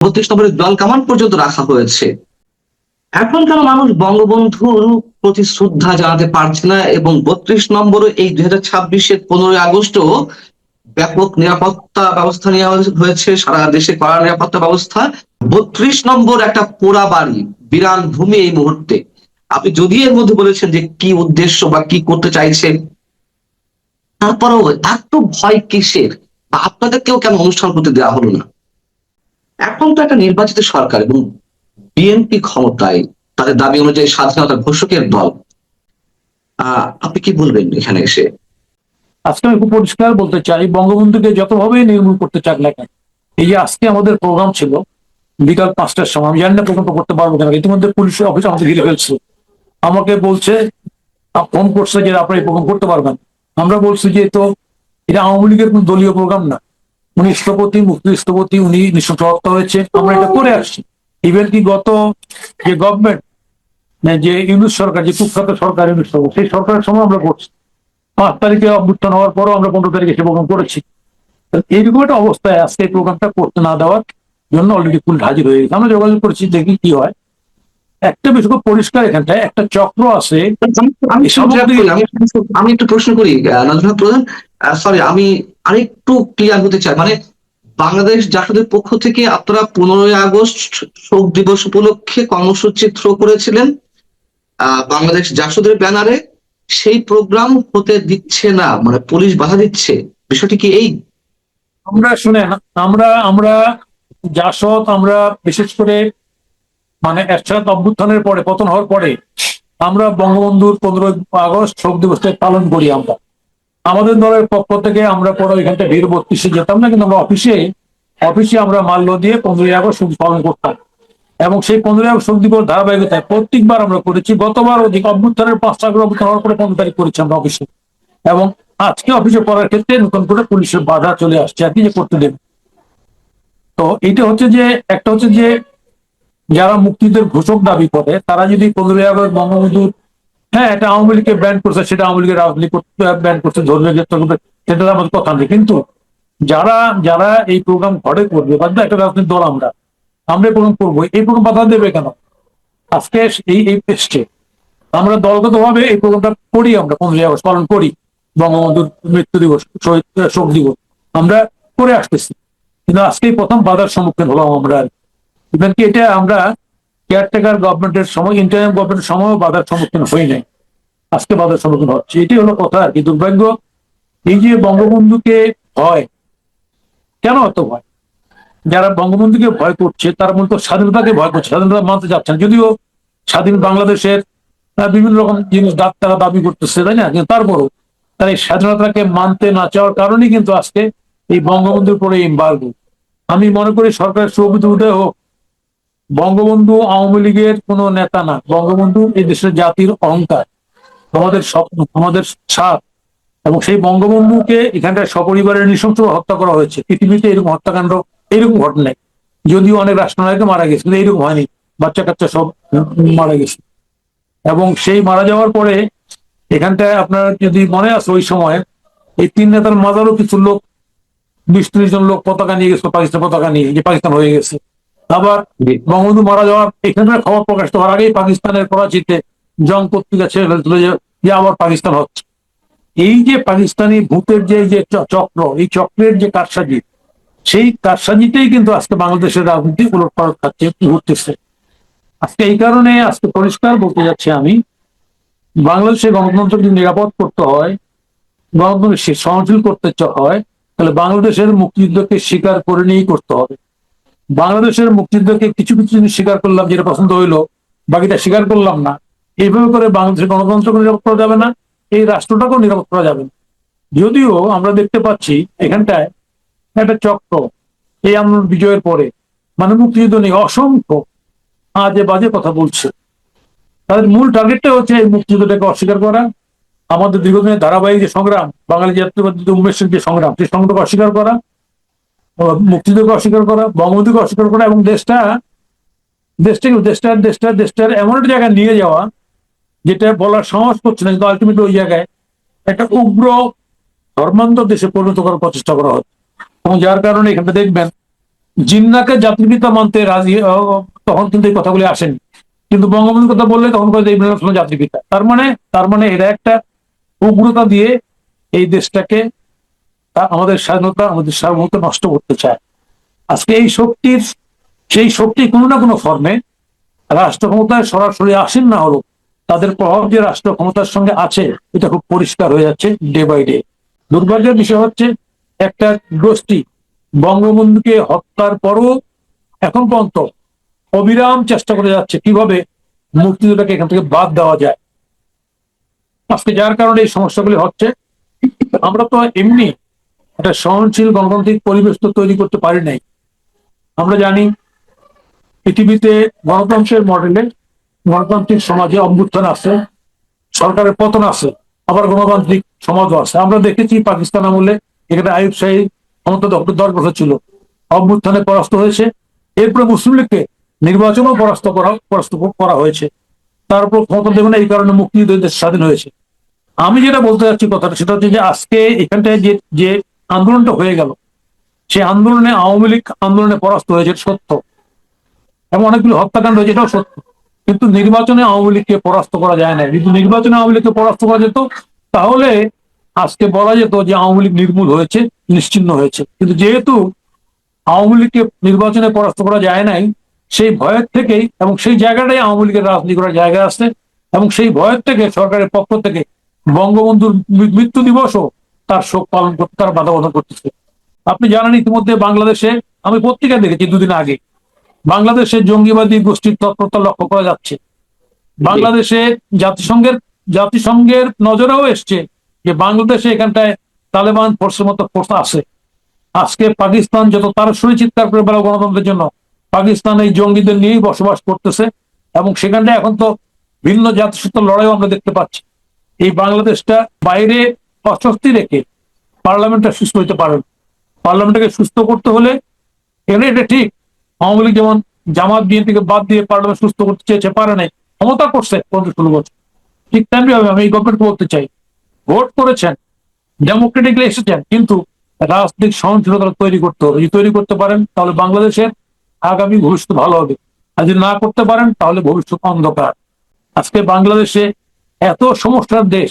32 নম্বরের জল কামান পর্যন্ত রাখা হয়েছে। এখন কেন মানুষ বঙ্গবন্ধুর প্রতি শ্রদ্ধা জানাতে পারছে না, এবং 32 নম্বরও এই 2026-এর 15ই আগস্টও ব্যাপক নিরাপত্তা ব্যবস্থা নেওয়া হয়েছে, সারা দেশে কড়া নিরাপত্তা ব্যবস্থা। 32 নম্বর একটা পোড়া বাড়ি, বিরান ভূমি এই মুহূর্তে। আপনি যদি এর মধ্যে বলেছেন যে কি উদ্দেশ্য বা কি করতে চাইছে, তারপরেও এত ভয় কিসের? বা আপনাদেরকেও কেন অনুষ্ঠান করতে দেওয়া হলো না? এখন তো একটা নির্বাচিত সরকার এবং বিএনপি ক্ষমতায়, তাদের দাবি অনুযায়ী স্বাধীনতা ঘোষকের দল। আপনি কি বলবেন এখানে এসে? আজকে আমি খুব পরিষ্কার বলতে চাই, বঙ্গবন্ধুকে যতভাবেই নির্মূল করতে চাক না কেন, এই যে আজকে আমাদের প্রোগ্রাম ছিল বিকাল 5টার সময়, আমি জানি না প্রোগ্রামটা করতে পারবো কিনা, ইতিমধ্যে পুলিশের অফিস আমাদের ঘিরে ফেলছে, আমাকে বলছে, ফোন করছে যে আপনারা এই প্রোগ্রাম করতে পারবেন। আমরা বলছি যে তো এটা আওয়ামী লীগের কোন দলীয় প্রোগ্রাম না, উনি স্থপতি, মুক্তি স্থপতি, উনি নিঃশংস হত্যা হয়েছে, আমরা এটা করে আসছি। ইভেন কি গত যে গভর্নমেন্ট, যে ইউনূস সরকার, যে কুখ্যাত সরকার ইউনূস সরকার, সেই সরকারের সময় আমরা করছি। 5 তারিখে অভ্যুত্থান হওয়ার পরও আমরা 15 তারিখে সে প্রোগ্রাম করেছি। এইরকম একটা অবস্থায় আজকে এই প্রোগ্রামটা করতে না দেওয়ার জন্য অলরেডি পুলিশ হাজির হয়ে গেছে। আমরা যোগাযোগ করেছি, দেখি কি হয়। একটা বিষয় খুব পরিষ্কার, এখানটায় একটা চক্র আছে। আমি একটু প্রশ্ন করি নাজমুল প্রধান, সরি, আমি আরেকটু ক্লিয়ার হতে চাই। মানে বাংলাদেশ জাসদের পক্ষ থেকে আপনারা 15ই আগস্ট শোক দিবস উপলক্ষে কর্মসূচি থ্রো করেছিলেন বাংলাদেশ জাসদের ব্যানারে, সেই প্রোগ্রাম হতে দিচ্ছে না, মানে পুলিশ বাধা দিচ্ছে, বিষয়টি কি এই? আমরা শুনেন, আমরা আমরা জাসদ, আমরা বিশেষ করে মানে এরশাদ অভ্যুত্থানের পরে, পতন হওয়ার পরে আমরা বঙ্গবন্ধুর 15ই আগস্ট শোক দিবসটা পালন করি। আমরা আমাদের দলের পক্ষ থেকে আমরা পরে ওইখানটা ভিড় 32-এ যেতাম না, কিন্তু আমরা অফিসে অফিসে আমরা মাল্য দিয়ে 15ই আগস্ট শোক পালন করতাম। এবং সেই 15ই আগস্ট শোক দিবস ধারাবাহিকতায় প্রত্যেকবার আমরা করেছি। গতবার অধিক অভ্যুত্থানের 5 আগস্ট অভ্যুত্থান হওয়ার পরে 15 তারিখ করেছি আমরা অফিসে। এবং আজকে অফিসে করার ক্ষেত্রে নতুন করে পুলিশের বাধা চলে আসছে আর কি, যে করতে দেবে। তো এইটা হচ্ছে যে, একটা হচ্ছে যে যারা মুক্তিযুদ্ধের ঘোষক দাবি করে, তারা যদি 15ই আগস্ট বঙ্গবন্ধু, হ্যাঁ এটা আওয়ামী লীগকে ব্যান করছে, সেটা আওয়ামী লীগের রাজনীতি ব্যান করছে, ধর্মীয় গ্রেপ্তার করবে, সেটা আমাদের কথা নেই। কিন্তু যারা যারা এই প্রোগ্রাম ঘরে করবে, বাদ একটা রাজনৈতিক দল, আমরা আমরা প্রোগ্রাম করবো, এই প্রোগ্রাম বাধা দেবে কেন? আজকে এই পেস্টে আমরা দলগত ভাবে এই প্রোগ্রামটা করি, আমরা 15ই আগস্ট পালন করি, বঙ্গবন্ধুর মৃত্যু দিবস, শহীদ শোক দিবস আমরা করে আসতেছি। কিন্তু আজকেই প্রথম বাধার সম্মুখীন হলাম আমরা। ইভেন কি এটা আমরা কেয়ারটেকার গভর্নমেন্টের সময়, ইন্টারিম গভর্নমেন্টের সময়ও বাধার সম্মুখীন হই নাই, আজকে বাধার সম্মুখীন হচ্ছে। এটাই হলো কথা আর কি। দুর্ভাগ্য, এই যে বঙ্গবন্ধুকে ভয়, কেন এত ভয়? যারা বঙ্গবন্ধুকে ভয় করছে তারা মূলত স্বাধীনতাকে ভয় করছে, স্বাধীনতা মানতে চাচ্ছে না। যদিও স্বাধীন বাংলাদেশের বিভিন্ন রকম জিনিস তারা দাবি করতেছে, তাই না? কিন্তু তারপরও তারা এই স্বাধীনতাকে মানতে না চাওয়ার কারণেই কিন্তু আজকে এই বঙ্গবন্ধুর উপরে এমবার্গো। আমি মনে করি সরকারের সুবিধা উদয় হোক, বঙ্গবন্ধু আওয়ামী লীগের কোনো নেতা না, বঙ্গবন্ধু এই দেশের জাতির অহংকার, আমাদের স্বপ্ন, আমাদের স্বাদ। এবং সেই বঙ্গবন্ধুকে এখানকার সপরিবারের নৃশংস হত্যা করা হয়েছে। পৃথিবীতে এরকম হত্যাকাণ্ড এরকম ঘটে নাই। যদিও অনেক রাষ্ট্রনায়ক মারা গেছে, কিন্তু এইরকম হয়নি, বাচ্চা কাচ্চা সব মারা গেছে। এবং সেই মারা যাওয়ার পরে এখানটায় আপনার যদি মনে আছে, ওই সময় এই 3 নেতার মাজারও কিছু লোক, 20-30 জন লোক পতাকা নিয়ে গেছে, পাকিস্তান পতাকা নিয়ে, যে পাকিস্তান হয়ে গেছে। আবার বঙ্গবন্ধু মারা যাওয়ার এখানকার খবর প্রকাশ হওয়ার আগেই পাকিস্তানের করাচিতে জং পত্রিকা ছেড়ে ফেলছিল যে আবার পাকিস্তান হচ্ছে। এই যে পাকিস্তানি ভূতের যে চক্র, এই চক্রের যে কারসাজি, সেই কারসাজিতেই কিন্তু আজকে বাংলাদেশের রাজনীতি উলটপালট খাচ্ছে, ঘুরতেছে। আজকে এই কারণে আজকে পরিষ্কার বলতে যাচ্ছি আমি, বাংলাদেশের গণতন্ত্রকে নিরাপদ করতে হয়, গণতন্ত্রকে সহনশীল করতে হয়, তাহলে বাংলাদেশের মুক্তিযুদ্ধকে স্বীকার করে নিয়েই করতে হবে। বাংলাদেশের মুক্তিযুদ্ধকে কিছু কিছু জিনিস স্বীকার করলাম, যেটা পছন্দ হইলো, বাকিটা স্বীকার করলাম না। এইভাবে করে বাংলাদেশের গণতন্ত্রকে নিরাপদ করা যাবে না, এই রাষ্ট্রটাকেও নিরাপদ করা যাবে না। যদিও আমরা দেখতে পাচ্ছি এখানটায় একটা চক্র, এই আন্দোলন বিজয়ের পরে মানে মুক্তিযুদ্ধ নিয়ে অসংখ্য আজে বাজে কথা বলছে। তাদের মূল টার্গেটটা হচ্ছে এই মুক্তিযুদ্ধটাকে অস্বীকার করা, আমাদের দীর্ঘদিনের ধারাবাহিক যে সংগ্রাম, বাঙালি জাতীয়বাদী উন্মেষের যে সংগ্রাম, সেই সংগ্রামকে অস্বীকার করা, মুক্তিযুদ্ধকে অস্বীকার করা, বঙ্গবন্ধুকে অস্বীকার করা, এবং দেশটার এমন একটা জায়গায় নিয়ে যাওয়া যেটা বলার সাহস করছে না, কিন্তু আলটিমেটলি ওই জায়গায় একটা উগ্র ধর্মান্ধ দেশে পরিণত করার প্রচেষ্টা করা হচ্ছে। এবং যার কারণে এখানে দেখবেন জিন্নাকে জাতির পিতা মানতে রাজি তখন কিন্তু এই কথাগুলি আসেনি, কিন্তু বঙ্গবন্ধুর কথা বললে তখন করে ইমরান খান জাতির পিতা। তার মানে এরা একটা উগ্রতা দিয়ে এই দেশটাকে আমাদের স্বাধীনতা আমাদের সার্বভৌমত্ব নষ্ট করতে চায়। আজকে সেই শক্তি কোনো না কোনো ফর্মে রাষ্ট্র ক্ষমতায় সরাসরি আসেন না হলো, তাদের প্রভাব যে রাষ্ট্র ক্ষমতার সঙ্গে আছে এটা খুব পরিষ্কার হয়ে যাচ্ছে ডে বাই ডে। দুর্ভাগ্যের বিষয় হচ্ছে একটা গোষ্ঠী বঙ্গবন্ধুকে হত্যার পরও এখন পর্যন্ত অবিরাম চেষ্টা করে যাচ্ছে কিভাবে মুক্তিযুদ্ধটাকে এখান থেকে বাদ দেওয়া যায়। আজকে যার কারণে এই সমস্যাগুলি হচ্ছে। আমরা তো এমনি একটা সহনশীল গণতান্ত্রিক পরিবেশ তো তৈরি করতে পারি নাই। আমরা জানি পৃথিবীতে গণতন্ত্রের মডেলে গণতান্ত্রিক সমাজে অভ্যুত্থান আছে, সরকারের পতন আছে, আবার গণতান্ত্রিক সমাজও আছে। আমরা দেখেছি পাকিস্তান আমলে এখানে আইয়ুব শাহী ক্ষমতা 10 বছর ছিল, অভ্যুত্থানে পরাস্ত হয়েছে, এরপরে মুসলিম লীগকে নির্বাচনেও পরাস্ত করা হয়েছে, তার উপর ক্ষমতা দেবে না, এই কারণে মুক্তিযুদ্ধ দেশ স্বাধীন হয়েছে। আমি যেটা বলতে চাচ্ছি কথাটা সেটা হচ্ছে যে আজকে এখানটায় যে যে আন্দোলনটা হয়ে গেল, সেই আন্দোলনে আওয়ামী লীগ আন্দোলনে পরাস্ত হয়েছে সত্য, এবং অনেকগুলো হত্যাকাণ্ড হয়েছে এটাও সত্য, কিন্তু নির্বাচনে আওয়ামী লীগকে পরাস্ত করা যায় না। যদি নির্বাচনে আওয়ামী লীগকে পরাস্ত করা যেত তাহলে আজকে বলা যেত যে আওয়ামী লীগ নির্মূল হয়েছে, নিশ্চিহ্ন হয়েছে। কিন্তু যেহেতু আওয়ামী লীগকে নির্বাচনে পরাস্ত করা যায় নাই, সেই ভয়ের থেকেই, এবং সেই জায়গাটাই আওয়ামী লীগের রাজনীতি করার জায়গা আছে, এবং সেই ভয়ের থেকে সরকারের পক্ষ থেকে বঙ্গবন্ধুর মৃত্যু দিবসও তার শোক পালন করতে তারা বাধা প্রদান করতেছে। আপনি জানেন ইতিমধ্যে বাংলাদেশে, আমি পত্রিকা দেখেছি দুদিন আগে, বাংলাদেশে জঙ্গিবাদী গোষ্ঠীর তৎপরতা লক্ষ্য করা যাচ্ছে। বাংলাদেশে জাতিসংঘের নজরেও এসছে যে বাংলাদেশে এখানটায় তালেবান ফোর্সের মতো ফোর্স আছে। আজকে পাকিস্তান যত তার সরি চিৎকার করে বেড়াও গণতন্ত্রের জন্য, পাকিস্তান এই জঙ্গিদের নিয়েই বসবাস করতেছে, এবং সেখানটায় এখন তো ভিন্ন জাতিসত্তার লড়াইও আমরা দেখতে পাচ্ছি। এই বাংলাদেশটা বাইরে অস্বস্তি রেখে পার্লামেন্টটা সুস্থ হইতে পারে না। পার্লামেন্টটাকে সুস্থ করতে হলে এখানে এটা ঠিক, আওয়ামী লীগ যেমন জামাত বিএনপিকে বাদ দিয়ে পার্লামেন্ট সুস্থ করতে চেয়েছে, পারে নাই, ক্ষমতা করছে 15-16 বছর। ঠিক তেমনি ভাবে আমি এই গভর্নমেন্ট বলতে চাই, ভোট করেছেন, ডেমোক্রেটিকলি এসেছেন, কিন্তু রাজনৈতিক সহনশীলতা তৈরি করতে হবে। যদি তৈরি করতে পারেন তাহলে বাংলাদেশের আগামী ভবিষ্যৎ ভালো হবে, আর যদি না করতে পারেন তাহলে ভবিষ্যৎ অন্ধকার। আজকে বাংলাদেশে এত সমস্যার দেশ,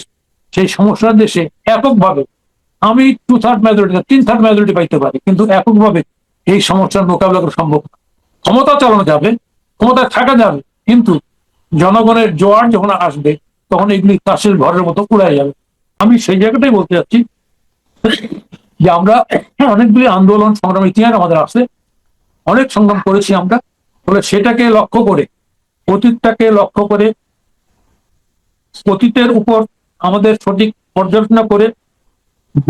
সেই সমস্যার দেশে এককভাবে আমি 2/3 মেজরিটি না 3/3 মেজরিটি পাইতে পারি, কিন্তু এককভাবে এই সমস্যার মোকাবিলা করা সম্ভব না। ক্ষমতা চালানো যাবে, ক্ষমতায় থাকা যাবে, কিন্তু জনগণের জোয়ার যখন আসবে তখন এগুলি তাসের ঘরের মতো উড়াই যাবে। আমি সেই জায়গাটাই বলতে চাচ্ছি যে আমরা অনেকগুলি আন্দোলন সংগ্রাম ইতিহাস আমাদের আছে, অনেক সংগ্রাম করেছি আমরা, ফলে সেটাকে লক্ষ্য করে, অতীতটাকে লক্ষ্য করে, অতীতের উপর আমাদের সঠিক পর্যালোচনা করে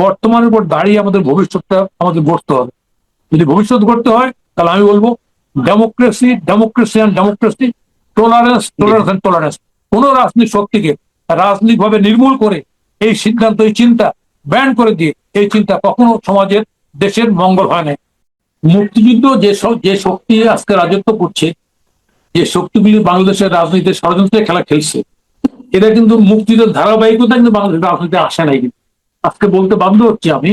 বর্তমানের উপর দাঁড়িয়ে আমাদের ভবিষ্যৎটা আমাদের গড়তে হবে। যদি ভবিষ্যৎ গড়তে হয় তাহলে আমি বলবো democracy, democracy and democracy, tolerance, tolerance and tolerance. কোন রাজনৈতিক শক্তিকে রাজনৈতিকভাবে নির্মূল করে এই সিদ্ধান্ত, এই চিন্তা ব্যান করে দিয়ে এই চিন্তা কখনো সমাজের, দেশের মঙ্গল হয় না। মুক্তিযুদ্ধ যে শক্তি আজকে রাজত্ব করছে, যে শক্তিগুলি বাংলাদেশের রাজনীতির ষড়যন্ত্রের খেলা খেলছে, এটা কিন্তু মুক্তিযুদ্ধের ধারাবাহিকতা কিন্তু বাংলাদেশের রাজনীতিতে আসে নাই। কিন্তু আজকে বলতে বাধ্য হচ্ছি আমি,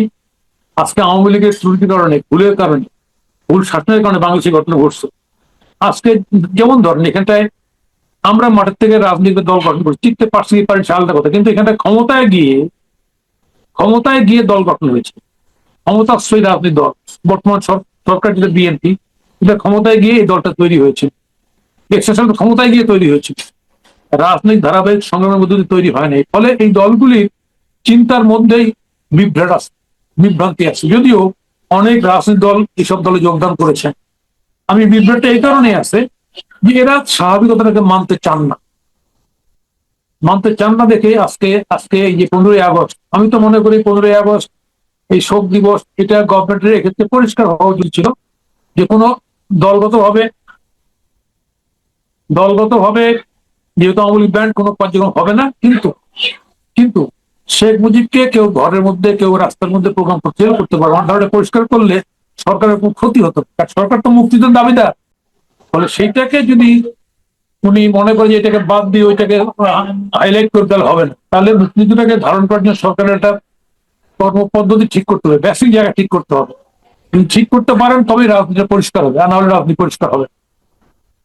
আজকে আওয়ামী লীগের ত্রুটির কারণে, ভুলের কারণে, ভুল শাসনের কারণে বাংলাদেশের ঘটনা ঘটছে। আজকে যেমন ধরেন এখানটায় আমরা মাঠের থেকে রাজনৈতিক দল গঠন করছি, টিকতে পারছি কি পারি আলাদা কথা, কিন্তু এখানটায় ক্ষমতায় গিয়ে দল গঠন হয়েছে, ক্ষমতাশ্রয়ী রাজনৈতিক দল। বর্তমান সরকার যেটা বিএনপি, এটা ক্ষমতায় গিয়ে এই দলটা তৈরি হয়েছে, এক্সেশন ক্ষমতায় গিয়ে তৈরি হয়েছে, রাজনৈতিক ধারাবাহিক সংগ্রামের মধ্যে দিয়ে তৈরি হয় নাই। ফলে এই দলগুলির চিন্তার মধ্যেই বিভ্রান্তি আছে, যদিও অনেক রাজনৈতিক দল এসব দলে যোগদান করেছেন। আমি বিভ্রাটটা এই কারণে আছে যে এরা স্বাভাবিকতাটাকে মানতে চান না দেখে আজকে এই যে 15ই আগস্ট, আমি তো মনে করি 15ই আগস্ট এই শোক দিবস, এটা গভর্নমেন্টের এক্ষেত্রে পরিষ্কার হওয়া উচিত ছিল যে কোনো দলগতভাবে যেহেতু আওয়ামী লীগ ব্যান্ড কোনো কার্যক্রম হবে না, কিন্তু শেখ মুজিবকে কেউ ঘরের মধ্যে, কেউ রাস্তার মধ্যে প্রোগ্রাম করতে পারবে না, ধরনের পরিষ্কার করলে সরকারের খুব ক্ষতি হতো। সরকার তো মুক্তিযুদ্ধের দাবিদার, ফলে সেইটাকে যদি উনি মনে করে যে এটাকে বাদ দিয়ে ওইটাকে হাইলাইট করে তাহলে হবে না। তাহলে মুক্তিযুদ্ধটাকে ধারণ করার জন্য সরকারের একটা কর্মপদ্ধতি ঠিক করতে হবে, বেসিক জায়গা ঠিক করতে হবে। যদি ঠিক করতে পারেন তবেই রাজনীতি পরিষ্কার হবে, আর নাহলে রাজনীতি পরিষ্কার হবে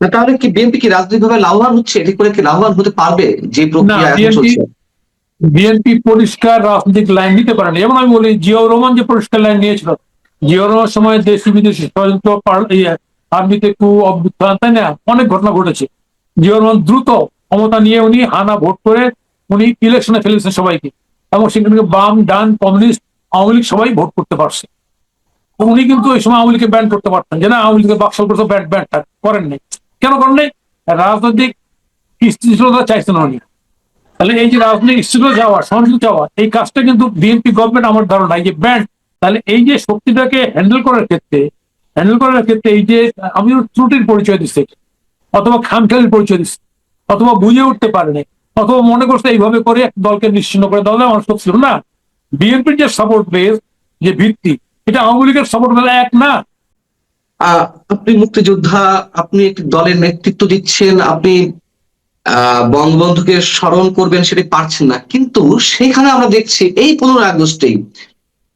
না, তাহলে কি বিএনপি কি রাজনৈতিকভাবে লাভবান হচ্ছে? এটি করে কি লাভবান হতে পারবে যে না। প্রক্রিয়া এখন বিএনপি চলছে? বিএনপি পরিষ্কার রাজনৈতিক লাইন নিতে পারেনি। যেমন আমি বলি, জিয়াউর রহমান যে পরিষ্কার লাইন নিয়েছিল, জিয়াউর রহমানের সময় দেশি বিদেশি ষড়যন্ত্র, আর্মিতে কু, অভ্যুত্থান, তাই না, অনেক ঘটনা ঘটেছে। জিয়াউর রহমান দ্রুত ক্ষমতা নিয়ে উনি হানা ভোট করে উনি ইলেকশনে ফেলেছেন সবাইকে, এবং সেখানে বাম, ডান, কমিউনিস্ট, আওয়ামী লীগ সবাই ভোট করতে পারছে। তো উনি কিন্তু ওই সময় আওয়ামী লীগকে ব্যান করতে পারতেন, যে না আওয়ামী লীগের বাকশাল করতে, ব্যান ব্যান করেননি। কেন করেন নাই? রাজনৈতিক স্থিতিশীলতা চাইছেন উনি। তাহলে এই যে রাজনৈতিক স্থিতিশীলতা যাওয়া, সহনশীল যাওয়া, এই কাজটা কিন্তু বিএনপি গভর্নমেন্ট, আমার ধারণা, এই যে ব্যান্ড, তাহলে এই যে শক্তিটাকে হ্যান্ডেল করার ক্ষেত্রে এই যে আমি ত্রুটির পরিচয় দিচ্ছি, অথবা খামখেয়ালির পরিচয় দিচ্ছি, অথবা বুঝে উঠতে পারেনি, অথবা মনে করছে এইভাবে করে এক দলকে নিশ্চিহ্ন করে দলে আমার শক্তি ছিল না। বিএনপির যে সাপোর্ট বেস, যে ভিত্তি, এটা আওয়ামী লীগের সাপোর্ট বেস এক না। আপনি মুক্তিযোদ্ধা, আপনি একটি দলের নেতৃত্ব দিচ্ছেন, আপনি বঙ্গবন্ধুকে স্মরণ করবেন সেটি পারছেন না, কিন্তু সেখানে আমরা দেখছি এই 15 আগস্টেই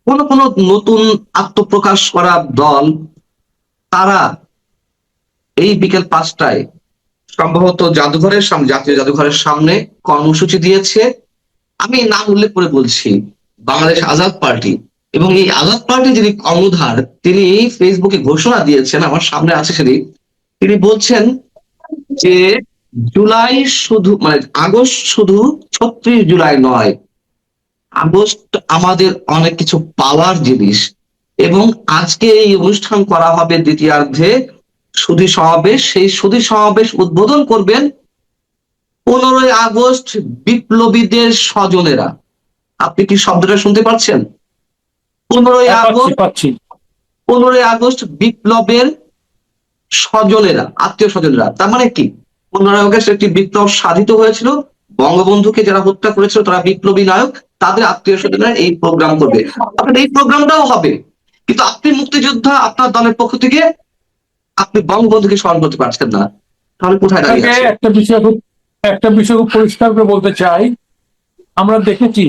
কোন কোন নতুন আত্মপ্রকাশ করা দল, তারা এই বিকেল 5টায় সম্ভবত জাদুঘরের সামনে, জাতীয় জাদুঘরের সামনে কর্মসূচি দিয়েছে। আমি নাম উল্লেখ করে বলছি, বাংলাদেশ আজাদ পার্টি। এবং এই আজাদ পার্টি যিনি কর্ণধার, তিনি ফেসবুকে ঘোষণা দিয়েছেন, আমার সামনে আছে সেটি। তিনি বলছেন যে জুলাই শুধু, মানে আগস্ট শুধু 36 জুলাই নয়, আগস্ট আমাদের অনেক কিছু পাওয়ার জিনিস। এবং আজকে এই অনুষ্ঠান করা হবে দ্বিতীয়ার্ধে সুধী সমাবেশ। সেই সুধী সমাবেশ উদ্বোধন করবেন 15 আগস্ট বিপ্লবীদের স্বজনেরা। আপনি কি শব্দটা শুনতে পাচ্ছেন? পনেরোই হ্যাঁ, পাচ্ছি আগস্ট পাচ্ছি 15 আগস্ট বিপ্লবের স্বজনেরা, আত্মীয় স্বজনেরা। তার মানে কি, 15 আগস্ট একটি বিপ্লব সাধিত হয়েছিল, বঙ্গবন্ধুকে যারা হত্যা করেছিল তারা বিপ্লবী নায়ক, তাদের আত্মীয় স্বজনেরা এই প্রোগ্রাম করবে। আপনার এই প্রোগ্রামটাও হবে, কিন্তু আপনি মুক্তিযোদ্ধা, আপনার দলের পক্ষ থেকে আপনি বঙ্গবন্ধুকে স্মরণ করতে পারছেন না। তাহলে কোথায় দাঁড়িয়ে আপনাকে আছে? একটা বিষয় খুব পরিষ্কার করে বলতে চাই। আমরা দেখেছি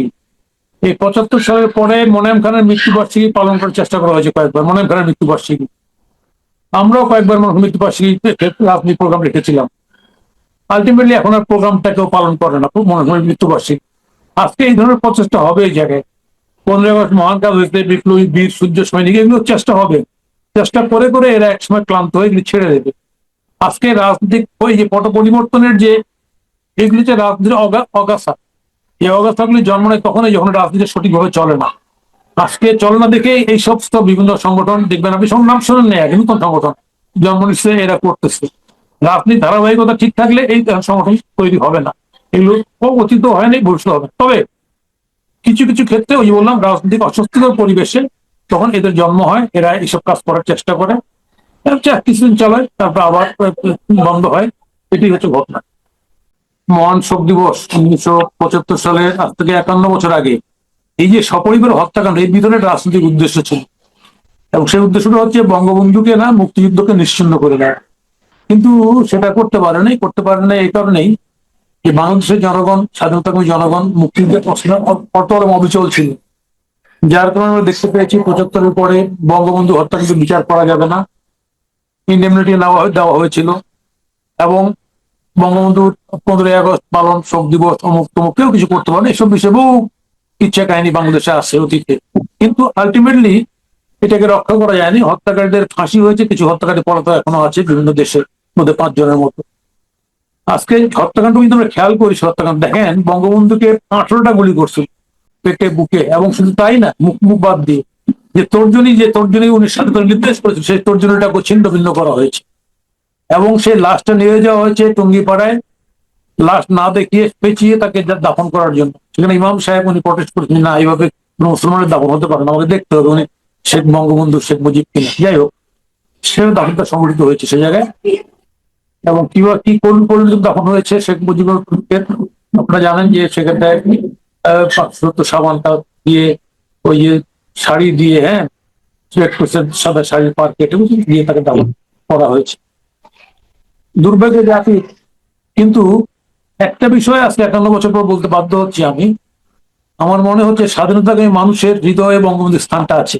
এই 75 সালের পরে মোনায়েম খানের মৃত্যুবার্ষিকী পালন করার চেষ্টা করা হয়েছে কয়েকবার, মোনায়েম খানের মৃত্যুবার্ষিকী। আমরাও কয়েকবার মৃত্যুবার্ষিকী রাজনীতি প্রোগ্রাম রেখেছিলাম। আলটিমেটলি এখন আর প্রোগ্রামটা কেউ পালন করে না, মোনায়েম খানের মৃত্যুবার্ষিকী। আজকে এই ধরনের প্রচেষ্টা হবে এই জায়গায়। 15 আগস্ট মহান কাজ হয়েছে, বিপ্লবী বীর সূর্য সৈনিক, এগুলো চেষ্টা হবে। চেষ্টা করে করে এরা একসময় ক্লান্ত হয়ে এগুলি ছেড়ে দেবে। আজকে রাজনৈতিক ওই যে পট পরিবর্তনের যে এগুলি যে রাজনীতির অগাছা, এই অগাছাগুলি জন্ম নেয় তখনই যখন রাজনীতি সঠিকভাবে চলে না। আজকে চলে না দেখে এই সমস্ত বিভিন্ন সংগঠন দেখবেন, আপনি সব নাম শোনেন না, নতুন সংগঠন জন্ম নিচ্ছে, এরা করতেছে। রাজনীতি ধারাবাহিকতা ঠিক থাকলে এই সংগঠন তৈরি হবে না। এগুলো অতীত হয়নি, ভবিষ্যৎ হবে। তবে কিছু কিছু ক্ষেত্রে ওই বললাম, রাজনৈতিক অস্বস্তিকর পরিবেশে তখন এদের জন্ম হয়, এরা এইসব কাজ করার চেষ্টা করে, কিছুদিন চালায়, তারপর আবার বন্ধ হয়। এটি হচ্ছে ঘটনা। মহান শোক দিবস 1975 সালে, আজ থেকে 51 বছর আগে, এই যে সপরিবার হত্যাকাণ্ড, এর ভিতরে একটা রাজনৈতিক উদ্দেশ্য ছিল, এবং সেই উদ্দেশ্যটা হচ্ছে বঙ্গবন্ধুকে না, মুক্তিযুদ্ধকে নিশ্চিহ্ন করে দেয়। কিন্তু সেটা করতে পারে না এই কারণেই যে বাংলাদেশের জনগণ, স্বাধীনতাকামী জনগণ মুক্তিযুদ্ধের প্রশ্নে অটল অবিচল ছিল। যার কারণে আমরা দেখতে পেয়েছি 75-এর পরে বঙ্গবন্ধু হত্যা কিন্তু বিচার করা যাবে না, ইন্ডেমনিটি দেওয়া হয়েছিল। এবং বঙ্গবন্ধুর 15 আগস্ট পালন, শোক দিবস, অমুক তমুক, কেউ কিছু করতে পারে না। এসব বিষয়ে বহু ইচ্ছা কাহিনী বাংলাদেশে আছে অতীতে, কিন্তু আলটিমেটলি এটাকে রক্ষা করা যায়নি। হত্যাকারীদের ফাঁসি হয়েছে, কিছু হত্যাকারী পলাতক এখনো আছে বিভিন্ন দেশের মধ্যে, 5 জনের মতো। আজকে হত্যাকাণ্ড কিন্তু আমরা খেয়াল করি, হত্যাকাণ্ড দেখেন, বঙ্গবন্ধুকে 18টা গুলি করছিল পেটে, বুকে, এবং শুধু তাই না, মুখ মুখ বাদ দিয়ে যে তর্জনী উনি স্বাধীনতা নির্দেশ করেছিল, সেই তর্জনীটাকে ছিন্ন ভিন্ন করা হয়েছে। এবং সেই লাশটা নিয়ে যাওয়া হয়েছে টুঙ্গিপাড়ায়, লাশ না দেখিয়ে পেঁচিয়ে তাকে দাফন করার জন্য। সেখানে ইমাম সাহেব উনি প্রটেস্ট করেছেন, না এইভাবে কোনো মুসলমানের দাফন হতে পারে না, আমাকে দেখতে হবে উনি শেখ বঙ্গবন্ধু, শেখ মুজিব কিনা। যাই হোক, সে দাফনটা সংগঠিত হয়েছে সে জায়গায়। এবং কিভাবে কি কোন পরিণত দাফন হয়েছে শেখ মুজিবুর, আপনারা জানেন যে সেখানটায় সাবানটা দিয়ে, ওই যে শাড়ি দিয়ে, হ্যাঁ, সাদা শাড়ির পার কেটে দিয়ে তাকে দাফন করা হয়েছে। দুর্ভাগ্য জাতি। কিন্তু একটা বিষয় আজকে 51 বছর পর বলতে বাধ্য হচ্ছি আমি, আমার মনে হচ্ছে স্বাধীনতাকামী মানুষের হৃদয়ে বঙ্গবন্ধুর স্থানটা আছে।